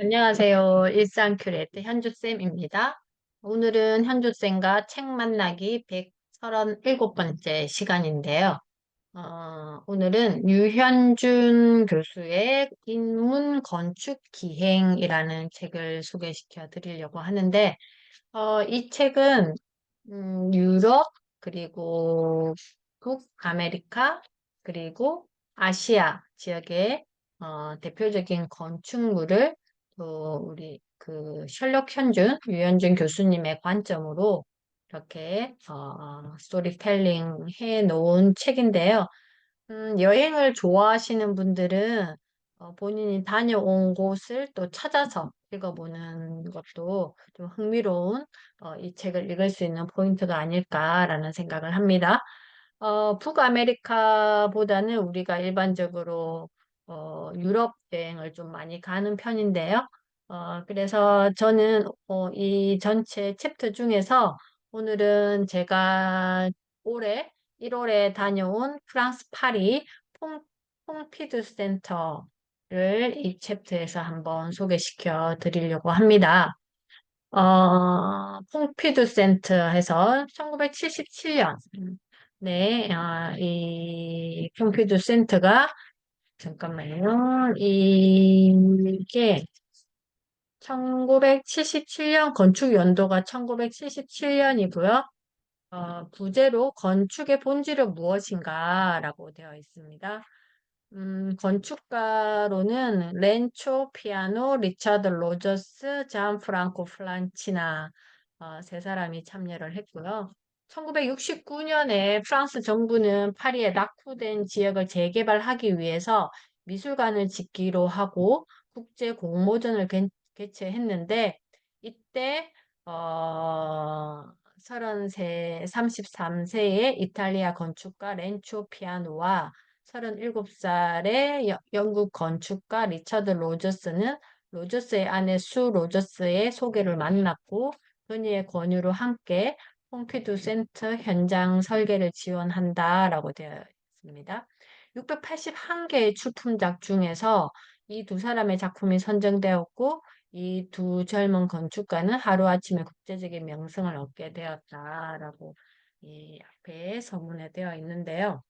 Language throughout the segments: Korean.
안녕하세요. 일상 큐레이터 현주쌤입니다. 오늘은 현주쌤과 책 만나기 137번째 시간인데요. 오늘은 유현준 교수의 인문 건축 기행이라는 책을 소개시켜 드리려고 하는데, 이 책은 유럽, 그리고 북아메리카, 그리고 아시아 지역의 대표적인 건축물을 또 우리 그 셜록 현준, 유현준 교수님의 관점으로 이렇게 스토리텔링 해 놓은 책인데요. 여행을 좋아하시는 분들은 본인이 다녀온 곳을 또 찾아서 읽어보는 것도 좀 흥미로운 이 책을 읽을 수 있는 포인트가 아닐까라는 생각을 합니다. 북아메리카보다는 우리가 일반적으로 유럽 여행을 좀 많이 가는 편인데요. 그래서 저는 이 전체 챕터 중에서 오늘은 제가 올해 1월에 다녀온 프랑스 파리 퐁피두 센터를 이 챕터에서 한번 소개시켜 드리려고 합니다. 퐁피두 센터에서 1977년, 네, 이 퐁피두 센터가, 잠깐만요. 이게 1977년 건축 연도가 1977년이고요. 부제로 건축의 본질은 무엇인가라고 되어 있습니다. 건축가로는 렌초 피아노, 리차드 로저스, 잔 프랑코 플란치나 세 사람이 참여를 했고요. 1969년에 프랑스 정부는 파리의 낙후된 지역을 재개발하기 위해서 미술관을 짓기로 하고 국제 공모전을 개최했는데 이때 어, 33세의 이탈리아 건축가 렌초 피아노와 37살의 영국 건축가 리처드 로저스는 로저스의 아내 수 로저스의 소개를 만났고 그녀의 권유로 함께 퐁피두 센터 현장 설계를 지원한다라고 되어 있습니다. 681개의 출품작 중에서 이 두 사람의 작품이 선정되었고 이 두 젊은 건축가는 하루아침에 국제적인 명성을 얻게 되었다라고 이 앞에 서문에 되어 있는데요.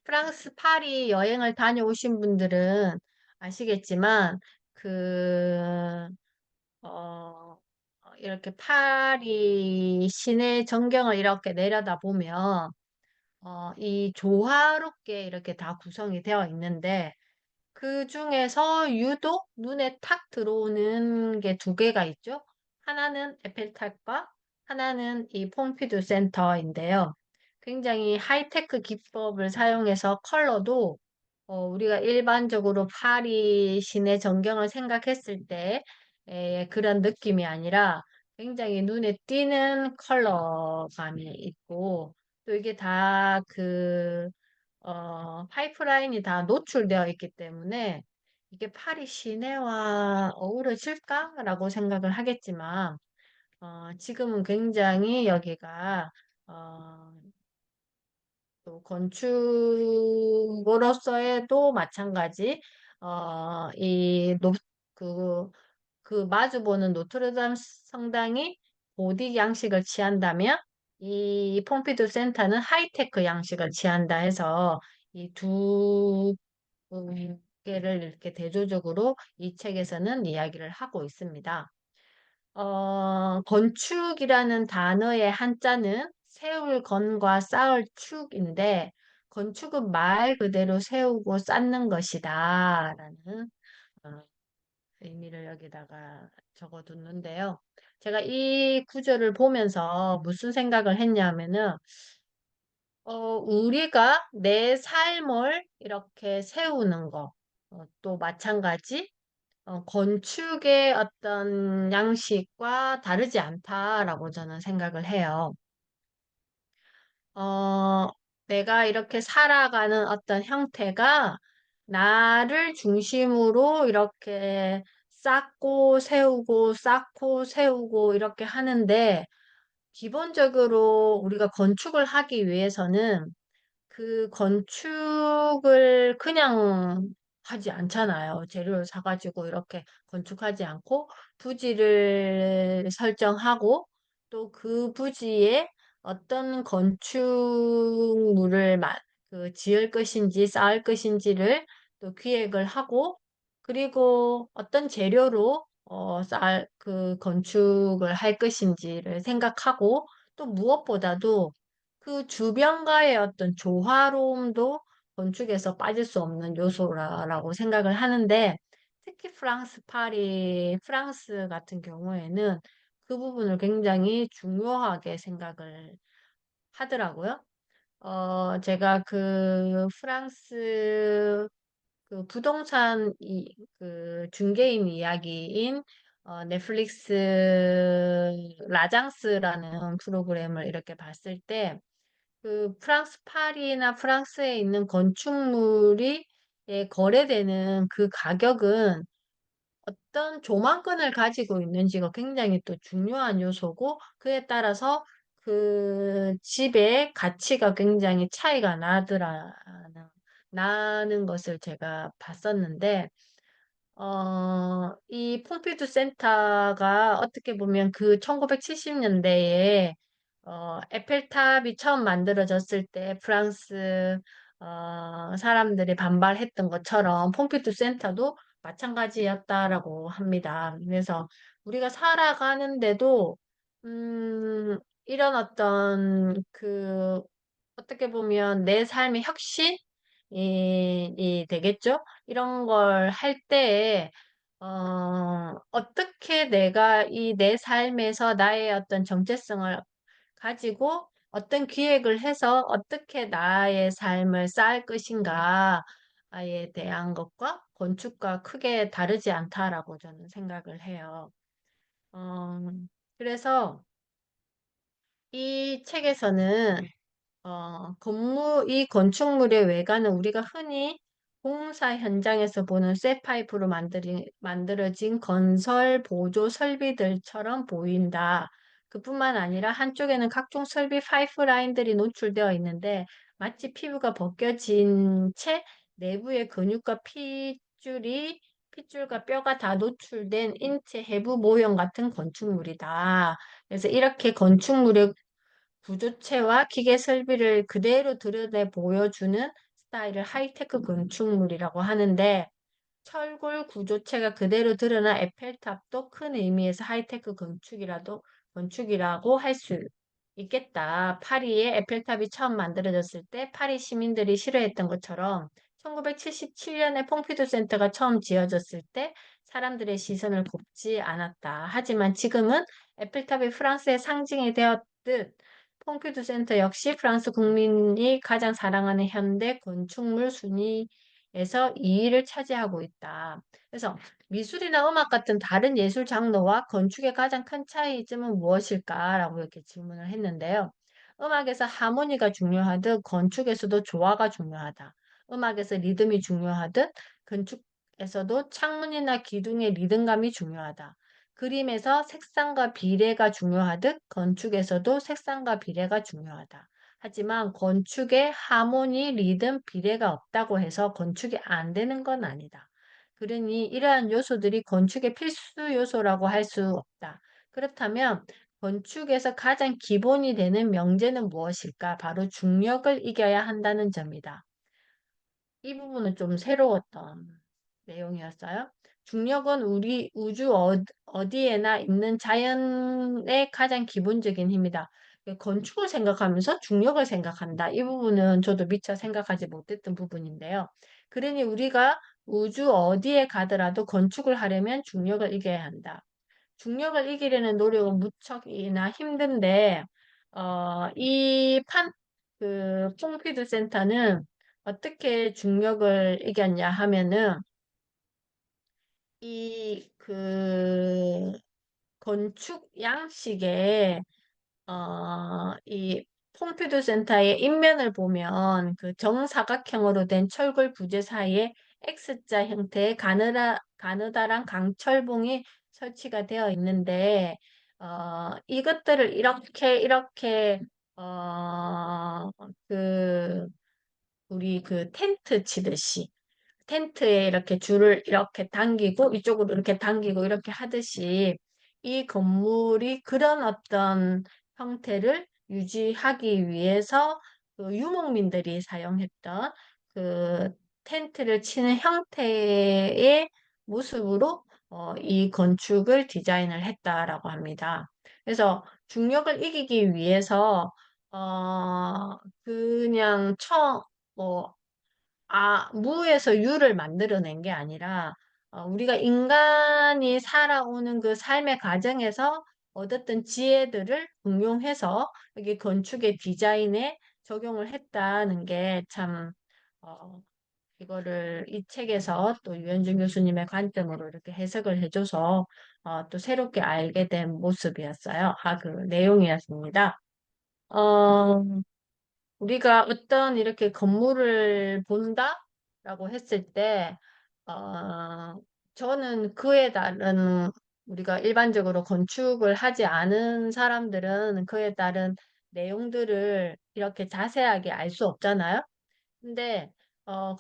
프랑스 파리 여행을 다녀오신 분들은 아시겠지만 그 이렇게 파리 시내 전경을 이렇게 내려다 보면 이 조화롭게 이렇게 다 구성이 되어 있는데 그 중에서 유독 눈에 탁 들어오는 게 두 개가 있죠. 하나는 에펠탑과 하나는 이 퐁피두 센터인데요. 굉장히 하이테크 기법을 사용해서 컬러도 우리가 일반적으로 파리 시내 전경을 생각했을 때 그런 느낌이 아니라 굉장히 눈에 띄는 컬러감이 있고 또 이게 다그 파이프라인이 다 노출되어 있기 때문에 이게 파리 시내와 어우러질까라고 생각을 하겠지만, 지금은 굉장히 여기가, 어, 또 건축으로서에도 마찬가지, 이 그, 그 마주보는 노트르담 성당이 고딕 양식을 취한다면 이 퐁피두 센터는 하이테크 양식을 취한다 해서 이 두 개를 이렇게 대조적으로 이 책에서는 이야기를 하고 있습니다. 건축이라는 단어의 한자는 세울 건과 쌓을 축인데 건축은 말 그대로 세우고 쌓는 것이다 라는 어, 의미를 여기다가 적어뒀는데요. 제가 이 구절을 보면서 무슨 생각을 했냐면은, 우리가 내 삶을 이렇게 세우는 거, 또 마찬가지, 건축의 어떤 양식과 다르지 않다라고 저는 생각을 해요. 어, 내가 이렇게 살아가는 어떤 형태가 나를 중심으로 이렇게 쌓고 세우고 쌓고 세우고 이렇게 하는데 기본적으로 우리가 건축을 하기 위해서는 그 건축을 그냥 하지 않잖아요. 재료를 사가지고 이렇게 건축하지 않고 부지를 설정하고 또 그 부지에 어떤 건축물을 지을 것인지 쌓을 것인지를 또 기획을 하고 그리고 어떤 재료로 그 건축을 할 것인지를 생각하고 또 무엇보다도 그 주변과의 어떤 조화로움도 건축에서 빠질 수 없는 요소라고 생각을 하는데 특히 프랑스 같은 경우에는 그 부분을 굉장히 중요하게 생각을 하더라고요. 제가 그 프랑스 그 부동산 그 중개인 이야기인 넷플릭스 라장스라는 프로그램을 이렇게 봤을 때 그 프랑스 파리나 프랑스에 있는 건축물이 거래되는 그 가격은 어떤 조망권을 가지고 있는지가 굉장히 또 중요한 요소고 그에 따라서 그 집의 가치가 굉장히 차이가 나는 것을 제가 봤었는데 이 퐁피두 센터가 어떻게 보면 그 1970년대에 에펠탑이 처음 만들어졌을 때 프랑스 사람들이 반발했던 것처럼 퐁피두 센터도 마찬가지였다라고 합니다. 그래서 우리가 살아가는데도 이런 어떤 어떻게 보면 내 삶의 혁신이 되겠죠? 이런 걸 할 때에, 어떻게 내가 이 내 삶에서 나의 어떤 정체성을 가지고 어떤 기획을 해서 어떻게 나의 삶을 쌓을 것인가에 대한 것과 건축과 크게 다르지 않다라고 저는 생각을 해요. 어, 그래서 이 책에서는 이 건축물의 외관은 우리가 흔히 공사 현장에서 보는 쇠파이프로 만들어진 건설 보조 설비들처럼 보인다. 그뿐만 아니라 한쪽에는 각종 설비 파이프라인들이 노출되어 있는데 마치 피부가 벗겨진 채 내부의 근육과 핏줄과 뼈가 다 노출된 인체 해부 모형 같은 건축물이다. 그래서 이렇게 건축물의 구조체와 기계 설비를 그대로 드러내 보여주는 스타일을 하이테크 건축물이라고 하는데 철골 구조체가 그대로 드러난 에펠탑도 큰 의미에서 하이테크 건축이라고 할 수 있겠다. 파리에 에펠탑이 처음 만들어졌을 때 파리 시민들이 싫어했던 것처럼 1977년에 퐁피두 센터가 처음 지어졌을 때 사람들의 시선을 곱지 않았다. 하지만 지금은 에펠탑이 프랑스의 상징이 되었듯 퐁피두 센터 역시 프랑스 국민이 가장 사랑하는 현대 건축물 순위에서 2위를 차지하고 있다. 그래서 미술이나 음악 같은 다른 예술 장르와 건축의 가장 큰 차이점은 무엇일까라고 이렇게 질문을 했는데요. 음악에서 하모니가 중요하듯 건축에서도 조화가 중요하다. 음악에서 리듬이 중요하듯 건축에서도 창문이나 기둥의 리듬감이 중요하다. 그림에서 색상과 비례가 중요하듯 건축에서도 색상과 비례가 중요하다. 하지만 건축에 하모니, 리듬, 비례가 없다고 해서 건축이 안 되는 건 아니다. 그러니 이러한 요소들이 건축의 필수 요소라고 할 수 없다. 그렇다면 건축에서 가장 기본이 되는 명제는 무엇일까? 바로 중력을 이겨야 한다는 점이다. 이 부분은 좀 새로웠던 내용이었어요. 중력은 우리 우주 어디에나 있는 자연의 가장 기본적인 힘이다. 건축을 생각하면서 중력을 생각한다. 이 부분은 저도 미처 생각하지 못했던 부분인데요. 그러니 우리가 우주 어디에 가더라도 건축을 하려면 중력을 이겨야 한다. 중력을 이기려는 노력은 무척이나 힘든데, 퐁피드 센터는 어떻게 중력을 이겼냐 하면은, 이 건축 양식에 이 퐁피두 센터의 인면을 보면 그 정사각형으로 된 철골 부재 사이에 X자 형태의 가느다란 강철봉이 설치가 되어 있는데 이것들을 이렇게 어, 그 우리 그 텐트 치듯이 텐트에 이렇게 줄을 이렇게 당기고 이쪽으로 이렇게 당기고 이렇게 하듯이 이 건물이 그런 어떤 형태를 유지하기 위해서 그 유목민들이 사용했던 그 텐트를 치는 형태의 모습으로 이 건축을 디자인을 했다라고 합니다. 그래서 중력을 이기기 위해서 그냥 뭐, 무에서 유를 만들어낸 게 아니라 우리가 인간이 살아오는 그 삶의 과정에서 얻었던 지혜들을 응용해서 여기 건축의 디자인에 적용을 했다는 게 참, 어, 이거를 이 책에서 또 유현준 교수님의 관점으로 이렇게 해석을 해줘서 또 새롭게 알게 된 모습이었어요. 그 내용이었습니다. 어, 우리가 어떤 이렇게 건물을 본다라고 했을 때, 어, 저는 그에 따른 우리가 일반적으로 건축을 하지 않은 사람들은 그에 따른 내용들을 이렇게 자세하게 알 수 없잖아요. 근데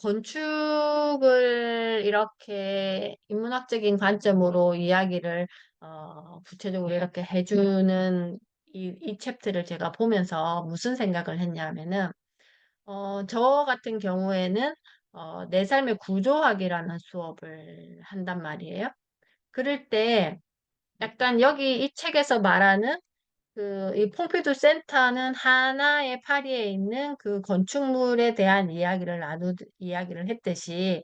건축을 이렇게 인문학적인 관점으로 이야기를 구체적으로 이렇게 해주는 이 챕터를 제가 보면서 무슨 생각을 했냐면은 저 같은 경우에는 내 삶의 구조학이라는 수업을 한단 말이에요. 그럴 때 약간 여기 이 책에서 말하는 이 퐁피두 센터는 하나의 파리에 있는 그 건축물에 대한 이야기를 했듯이,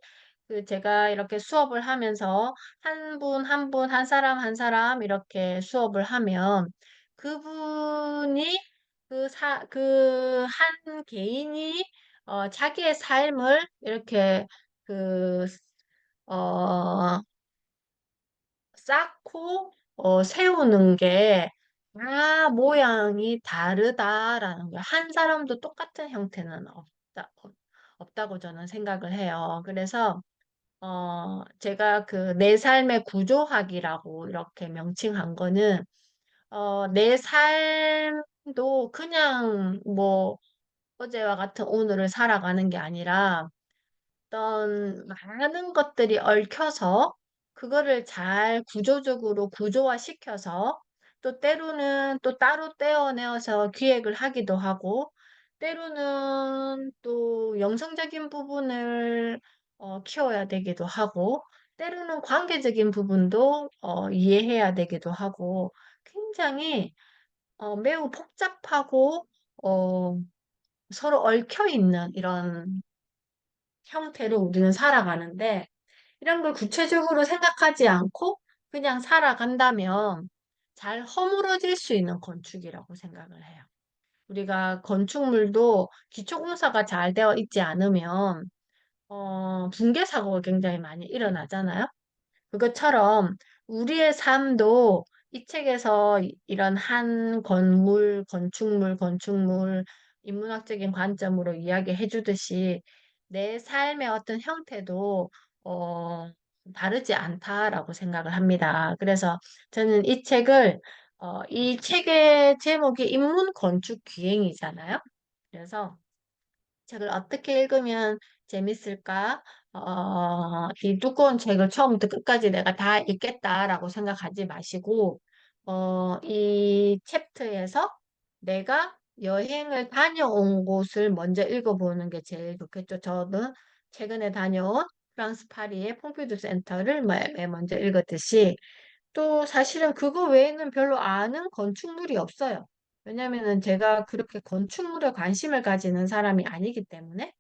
제가 이렇게 수업을 하면서 한 분, 한 분, 한 사람, 한 사람 이렇게 수업을 하면 그분이 한 개인이 자기의 삶을 이렇게 그, 어, 쌓고 세우는 게 모양이 다르다라는 거예요. 한 사람도 똑같은 형태는 없다고 저는 생각을 해요. 그래서 제가 그 내 삶의 구조학이라고 이렇게 명칭한 거는 내 삶도 그냥 뭐 어제와 같은 오늘을 살아가는 게 아니라 어떤 많은 것들이 얽혀서 그거를 잘 구조적으로 구조화시켜서 또 때로는 또 따로 떼어내어서 기획을 하기도 하고 때로는 또 영성적인 부분을 키워야 되기도 하고 때로는 관계적인 부분도 이해해야 되기도 하고 굉장히 매우 복잡하고 어, 서로 얽혀 있는 이런 형태로 우리는 살아가는데 이런 걸 구체적으로 생각하지 않고 그냥 살아간다면 잘 허물어질 수 있는 건축이라고 생각을 해요. 우리가 건축물도 기초공사가 잘 되어 있지 않으면 붕괴 사고가 굉장히 많이 일어나잖아요. 그것처럼 우리의 삶도 이 책에서 이런 한 건축물, 인문학적인 관점으로 이야기해 주듯이 내 삶의 어떤 형태도 어, 다르지 않다라고 생각을 합니다. 그래서 저는 이 책의 제목이 인문 건축 기행이잖아요. 그래서 책을 어떻게 읽으면 재밌을까? 이 두꺼운 책을 처음부터 끝까지 내가 다 읽겠다라고 생각하지 마시고, 이 챕터에서 내가 여행을 다녀온 곳을 먼저 읽어보는 게 제일 좋겠죠. 저는 최근에 다녀온 프랑스 파리의 퐁피두 센터를 먼저 읽었듯이, 또 사실은 그거 외에는 별로 아는 건축물이 없어요. 왜냐면은 제가 그렇게 건축물에 관심을 가지는 사람이 아니기 때문에.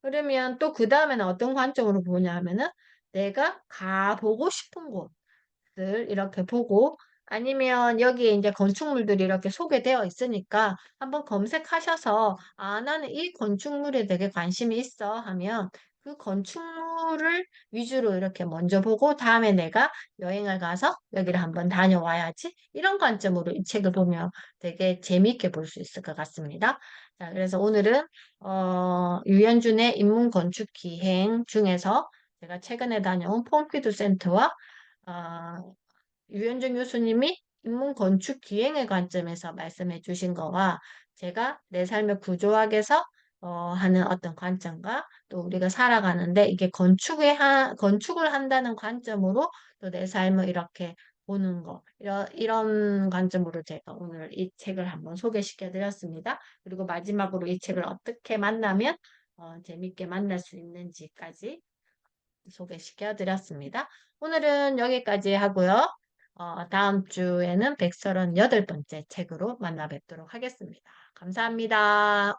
그러면 또 그 다음에는 어떤 관점으로 보냐 하면은 내가 가보고 싶은 곳을 이렇게 보고 아니면 여기에 이제 건축물들이 이렇게 소개되어 있으니까 한번 검색하셔서 나는 이 건축물에 되게 관심이 있어 하면 그 건축물을 위주로 이렇게 먼저 보고 다음에 내가 여행을 가서 여기를 한번 다녀와야지 이런 관점으로 이 책을 보면 되게 재미있게 볼 수 있을 것 같습니다. 자, 그래서 오늘은 유연준의 인문건축 기행 중에서 제가 최근에 다녀온 폼피두 센터와 어, 유현준 교수님이 인문건축 기행의 관점에서 말씀해 주신 거와 제가 내 삶의 구조학에서 하는 어떤 관점과 또 우리가 살아가는데 이게 건축을 한다는 관점으로 또 내 삶을 이렇게 보는 거. 이런 관점으로 제가 오늘 이 책을 한번 소개시켜 드렸습니다. 그리고 마지막으로 이 책을 어떻게 만나면 재밌게 만날 수 있는지까지 소개시켜 드렸습니다. 오늘은 여기까지 하고요. 다음 주에는 138번째 책으로 만나 뵙도록 하겠습니다. 감사합니다.